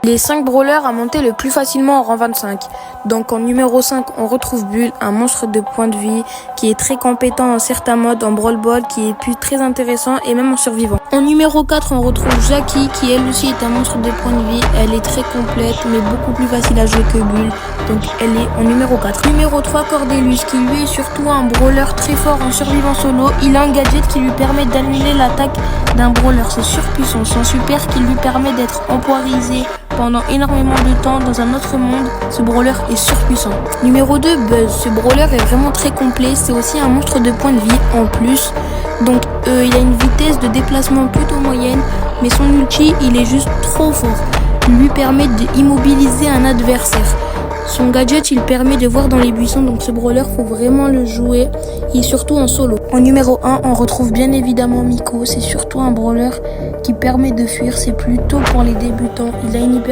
Les 5 brawlers à monter le plus facilement en rang 25. Donc en numéro 5, on retrouve Bull, un monstre de points de vie qui est très compétent en certains modes, en Brawl Ball, qui est puis très intéressant et même en survivant. En numéro 4, on retrouve Jackie qui elle aussi est un monstre de points de vie. Elle est très complète mais beaucoup plus facile à jouer que Bull. Donc elle est en numéro 4. Numéro 3, Cordelius qui lui est surtout un brawler très fort en survivant solo. Il a un gadget qui lui permet d'annuler l'attaque d'un brawler. C'est surpuissant. Son super qui lui permet d'être empoirisé pendant énormément de temps dans un autre monde. Ce brawler est surpuissant. Numéro 2, Buzz. Ce brawler est vraiment très complet. C'est aussi un monstre de points de vie en plus. Donc il a une vitesse de déplacement plutôt moyenne, mais son ulti il est juste trop fort. Il lui permet d'immobiliser un adversaire. Son gadget il permet de voir dans les buissons, donc ce brawler faut vraiment le jouer, et surtout en solo. En numéro 1 on retrouve bien évidemment Miko, c'est surtout un brawler qui permet de fuir, c'est plutôt pour les débutants. Il a une hyper